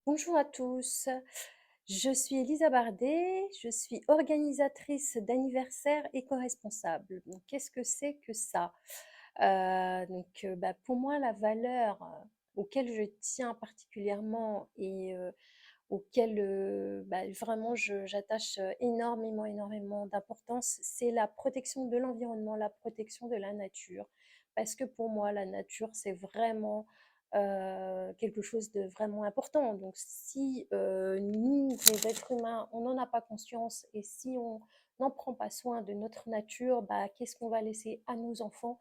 Bonjour à tous, je suis Elisa Bardet, je suis organisatrice d'anniversaires éco-responsables. Donc, qu'est-ce que c'est que ça? Pour moi, la valeur auquel je tiens particulièrement et auquel vraiment j'attache énormément d'importance, c'est la protection de l'environnement, la protection de la nature. Parce que pour moi, la nature, c'est vraiment quelque chose de vraiment important. Donc si nous, les êtres humains, on n'en a pas conscience et si on n'en prend pas soin de notre nature, qu'est-ce qu'on va laisser à nos enfants?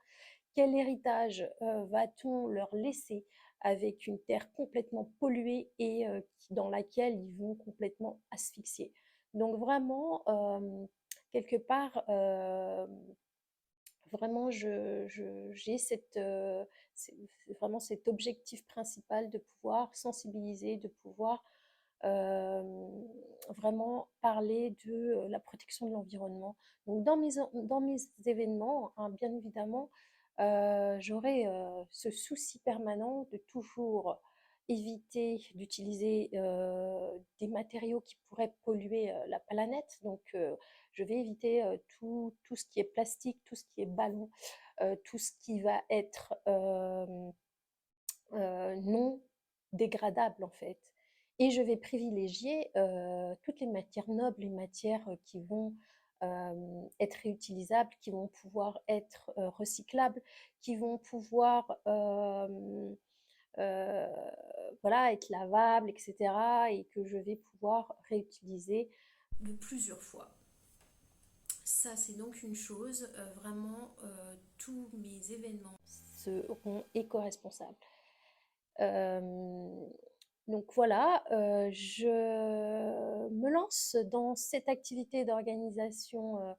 Quel héritage va-t-on leur laisser avec une terre complètement polluée et dans laquelle ils vont complètement asphyxier? Donc vraiment, quelque part, vraiment, j'ai c'est vraiment cet objectif principal de pouvoir sensibiliser, de pouvoir euh, vraiment parler de la protection de l'environnement. Donc dans mes événements, hein, bien évidemment, j'aurai ce souci permanent de toujours éviter d'utiliser des matériaux qui pourraient polluer la planète. Donc, je vais éviter tout ce qui est plastique, tout ce qui est ballon, tout ce qui va être non dégradable en fait. Et je vais privilégier toutes les matières nobles, les matières qui vont être réutilisables, qui vont pouvoir être recyclables, qui vont pouvoir euh, voilà, être lavables, etc. Et que je vais pouvoir réutiliser de plusieurs fois. Ça, c'est donc une chose, vraiment, tous mes événements seront éco-responsables. Euh, donc voilà, je me lance dans cette activité d'organisation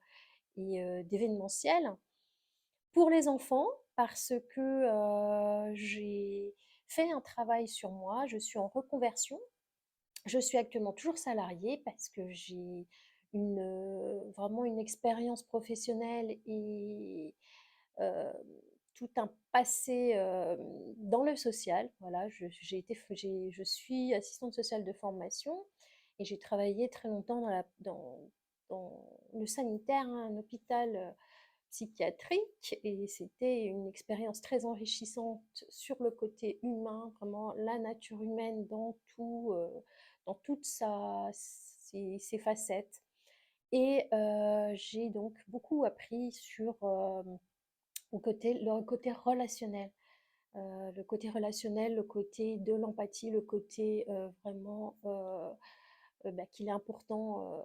et d'événementiel pour les enfants parce que j'ai fait un travail sur moi, je suis en reconversion, je suis actuellement toujours salariée parce que j'ai vraiment une expérience professionnelle et euh, tout un passé dans le social. Voilà, je suis assistante sociale de formation et j'ai travaillé très longtemps dans le sanitaire, hein, un hôpital psychiatrique et c'était une expérience très enrichissante sur le côté humain, vraiment la nature humaine dans toutes ses facettes. Et j'ai donc beaucoup appris sur le côté relationnel. Le côté de l'empathie, le côté vraiment qu'il est important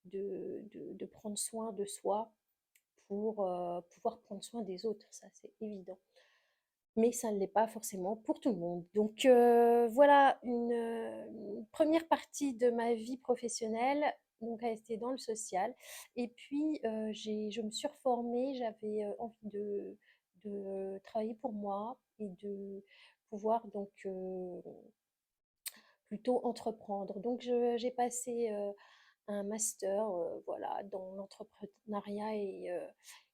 de prendre soin de soi pour pouvoir prendre soin des autres, ça c'est évident. Mais ça ne l'est pas forcément pour tout le monde. Donc voilà une première partie de ma vie professionnelle, donc a été dans le social. Et puis je me suis reformée, j'avais envie de travailler pour moi et de pouvoir donc plutôt entreprendre. Donc j'ai passé un master voilà, dans l'entrepreneuriat et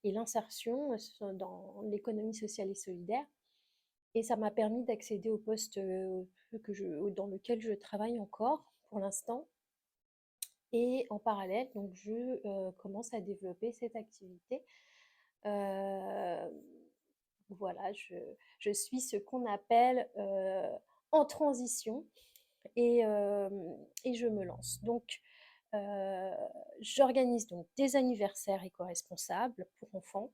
l'insertion dans l'économie sociale et solidaire. Et ça m'a permis d'accéder au poste dans lequel je travaille encore pour l'instant. Et en parallèle, donc je commence à développer cette activité. Euh, voilà, je suis ce qu'on appelle en transition et, euh, et je me lance. Donc, euh, j'organise donc des anniversaires éco-responsables pour enfants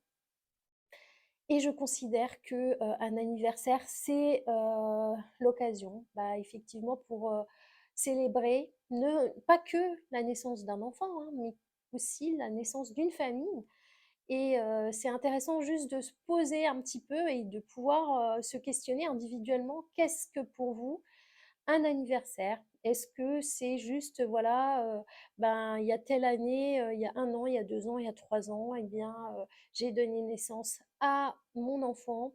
et je considère que un anniversaire, c'est l'occasion, effectivement, pour célébrer pas que la naissance d'un enfant, hein, mais aussi la naissance d'une famille. Et c'est intéressant juste de se poser un petit peu et de pouvoir se questionner individuellement, qu'est-ce que pour vous un anniversaire? Est-ce que c'est juste, voilà, il y a telle année, il y a 1 an, il y a 2 ans, il y a 3 ans, eh bien, j'ai donné naissance à mon enfant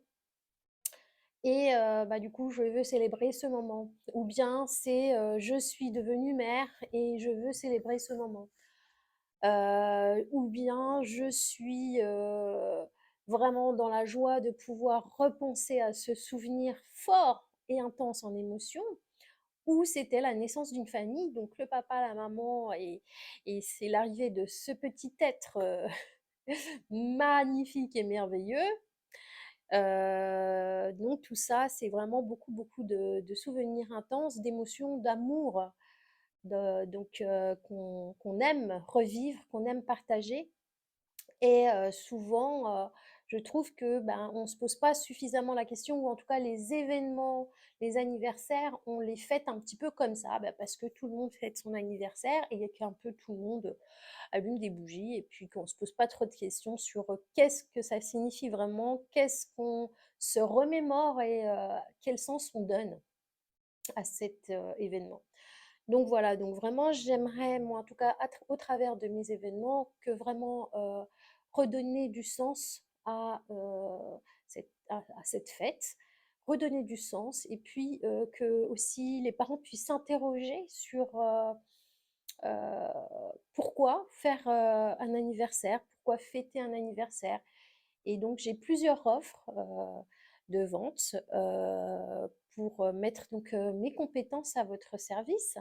et du coup, je veux célébrer ce moment. Ou bien c'est, je suis devenue mère et je veux célébrer ce moment. Ou bien je suis vraiment dans la joie de pouvoir repenser à ce souvenir fort et intense en émotion où c'était la naissance d'une famille, donc le papa, la maman et c'est l'arrivée de ce petit être, magnifique et merveilleux. Donc tout ça, c'est vraiment beaucoup, beaucoup de souvenirs intenses, d'émotions, d'amour, donc qu'on aime revivre, qu'on aime partager et souvent, je trouve que, ben, on se pose pas suffisamment la question ou en tout cas les événements, les anniversaires, on les fête un petit peu comme ça, bah, parce que tout le monde fête son anniversaire et qu'un peu tout le monde allume des bougies et puis qu'on se pose pas trop de questions sur, qu'est-ce que ça signifie vraiment? Qu'est-ce qu'on se remémore et quel sens on donne à cet, événement? Donc voilà, donc vraiment j'aimerais moi en tout cas au travers de mes événements que vraiment, redonner du sens à cette fête, redonner du sens et puis, que aussi les parents puissent s'interroger sur, pourquoi faire, un anniversaire? Pourquoi fêter un anniversaire? Et donc j'ai plusieurs offres, de vente, pour, mettre donc, mes compétences à votre service.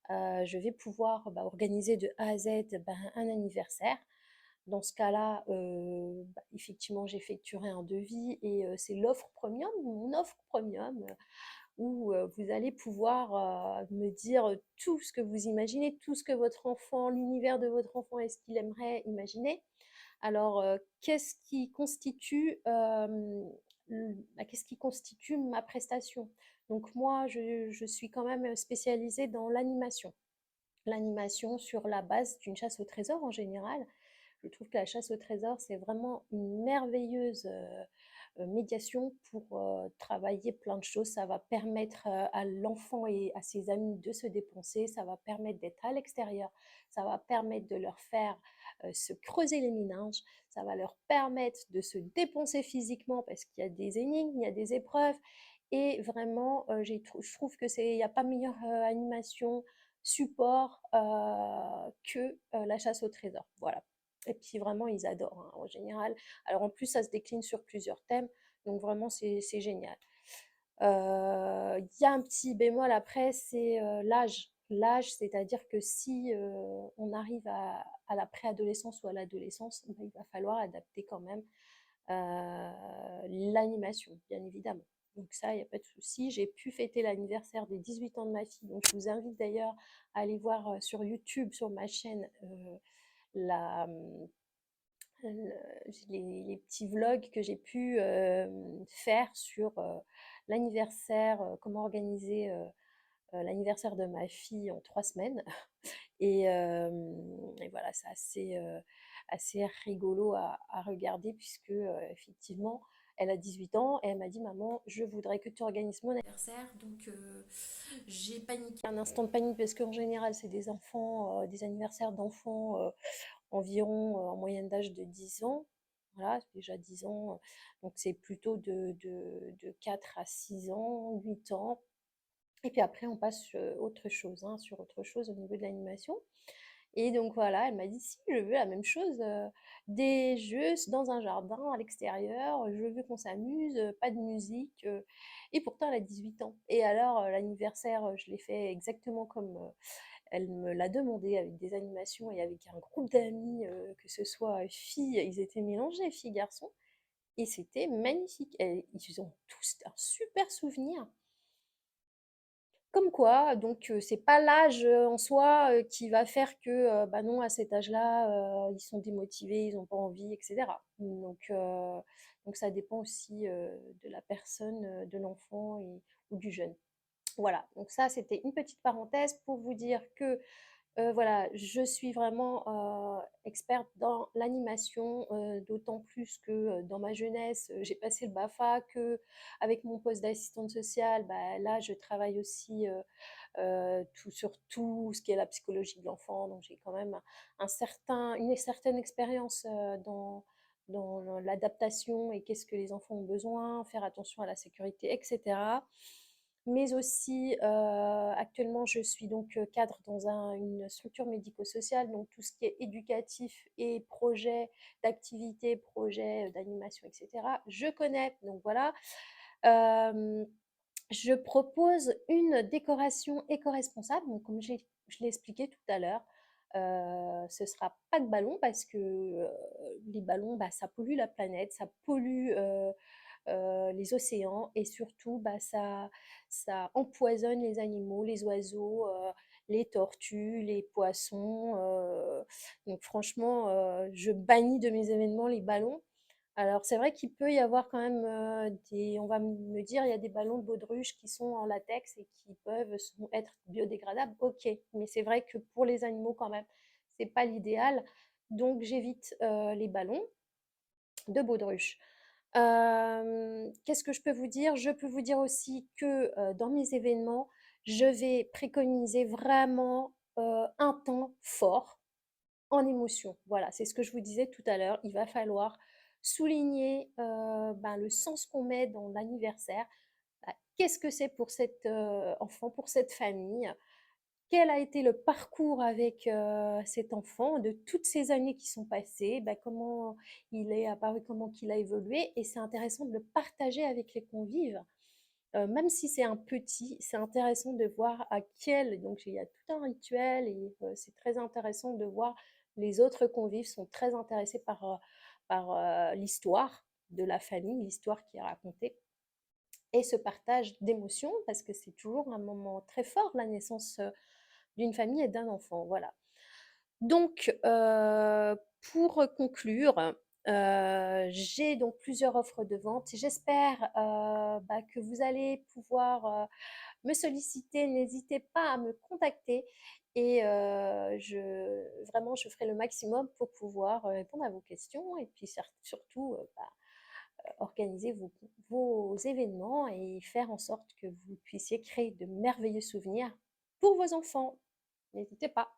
Je vais pouvoir, bah, organiser de A à Z, ben, un anniversaire. Dans ce cas-là, bah, effectivement, j'effectuerai un devis et c'est l'offre premium, mon offre premium, où, vous allez pouvoir, me dire, tout ce que vous imaginez, tout ce que votre enfant l'univers de votre enfant est ce qu'il aimerait imaginer. Alors, qu'est-ce qui constitue ma prestation? Donc moi, je suis quand même spécialisée dans l'animation. L'animation sur la base d'une chasse au trésor en général. Je trouve que la chasse au trésor, c'est vraiment une merveilleuse médiation pour travailler plein de choses. Ça va permettre à l'enfant et à ses amis de se dépenser, ça va permettre d'être à l'extérieur, ça va permettre de leur faire se creuser les méninges, ça va leur permettre de se dépenser physiquement parce qu'il y a des énigmes, il y a des épreuves. Et vraiment, je trouve que il n'y a pas meilleure animation, support que la chasse au trésor. Voilà. Et puis vraiment, ils adorent hein, en général. Alors en plus, ça se décline sur plusieurs thèmes, donc vraiment, c'est génial. Il y a un petit bémol après, c'est l'âge. L'âge, c'est-à-dire que si on arrive la préadolescence ou à l'adolescence, ben, il va falloir adapter quand même l'animation, bien évidemment. Donc ça, il n'y a pas de souci. J'ai pu fêter l'anniversaire des 18 ans de ma fille. Donc je vous invite d'ailleurs à aller voir sur YouTube, sur ma chaîne, la, les petits vlogs que j'ai pu faire sur l'anniversaire, comment organiser l'anniversaire de ma fille en 3 semaines. Et voilà, c'est assez rigolo à regarder puisque effectivement, elle a 18 ans et elle m'a dit, maman, je voudrais que tu organises mon anniversaire. Donc j'ai paniqué, un instant de panique parce qu'en général, c'est des enfants, des anniversaires d'enfants environ en moyenne d'âge de 10 ans. Voilà, déjà 10 ans. Donc c'est plutôt de 4 à 6 ans, 8 ans. Et puis après, on passe autre chose, hein, sur autre chose au niveau de l'animation. Et donc voilà, elle m'a dit: «Si, je veux la même chose, des jeux dans un jardin, à l'extérieur, je veux qu'on s'amuse, pas de musique», et pourtant elle a 18 ans. Et alors, l'anniversaire, je l'ai fait exactement comme, elle me l'a demandé, avec des animations et avec un groupe d'amis, que ce soit filles, ils étaient mélangés filles, garçons et c'était magnifique et ils ont tous un super souvenir. Comme quoi, donc c'est pas l'âge, en soi, qui va faire que, bah, non, à cet âge-là, ils sont démotivés, ils ont pas envie et cetera. Donc ça dépend aussi, de la personne, de l'enfant ou du jeune. Voilà, donc ça, c'était une petite parenthèse pour vous dire que voilà, je suis vraiment experte dans l'animation, d'autant plus que dans ma jeunesse, j'ai passé le BAFA, que avec mon poste d'assistante sociale, bah, là, je travaille aussi sur tout ce qui est la psychologie de l'enfant. Donc, j'ai quand même une certaine expérience dans l'adaptation et qu'est-ce que les enfants ont besoin, faire attention à la sécurité, etc. Mais aussi, actuellement, je suis donc cadre dans une structure médico-sociale, donc tout ce qui est éducatif et projet d'activité, projet d'animation, etc. Je connais, donc voilà. Euh, Je propose une décoration éco-responsable, donc comme je l'ai expliqué tout à l'heure, ce sera pas de ballons parce que, les ballons, bah, ça pollue la planète, ça pollue, les océans et surtout, bah, ça empoisonne les animaux, les oiseaux, les tortues, les poissons, donc franchement, je bannis de mes événements les ballons. Alors c'est vrai qu'il peut y avoir quand même, des on va me dire: «Il y a des ballons de baudruche qui sont en latex et qui peuvent être biodégradables». OK, mais c'est vrai que pour les animaux quand même, c'est pas l'idéal, donc j'évite, les ballons de baudruche. Qu'est-ce que je peux vous dire? Je peux vous dire aussi que, dans mes événements, je vais préconiser vraiment, un temps fort en émotion. Voilà, c'est ce que je vous disais tout à l'heure. Il va falloir souligner, ben, le sens qu'on met dans l'anniversaire. Bah, qu'est-ce que c'est pour cet, enfant, pour cette famille? Quel a été le parcours avec, cet enfant de toutes ces années qui sont passées? Bah, comment il est apparu, comment qu'il a évolué? Et c'est intéressant de le partager avec les convives. Même si c'est un petit, c'est intéressant de voir à quel donc il y a tout un rituel et c'est très intéressant de voir les autres convives sont très intéressés par, l'histoire de la famille, l'histoire qui est racontée et ce partage d'émotions parce que c'est toujours un moment très fort, la naissance, d'une famille et d'un enfant, voilà. Donc, pour conclure, j'ai donc plusieurs offres de vente. J'espère, bah, que vous allez pouvoir, me solliciter. N'hésitez pas à me contacter et vraiment, je ferai le maximum pour pouvoir, répondre à vos questions et puis surtout, bah, organiser vos événements et faire en sorte que vous puissiez créer de merveilleux souvenirs pour vos enfants. N'hésitez pas.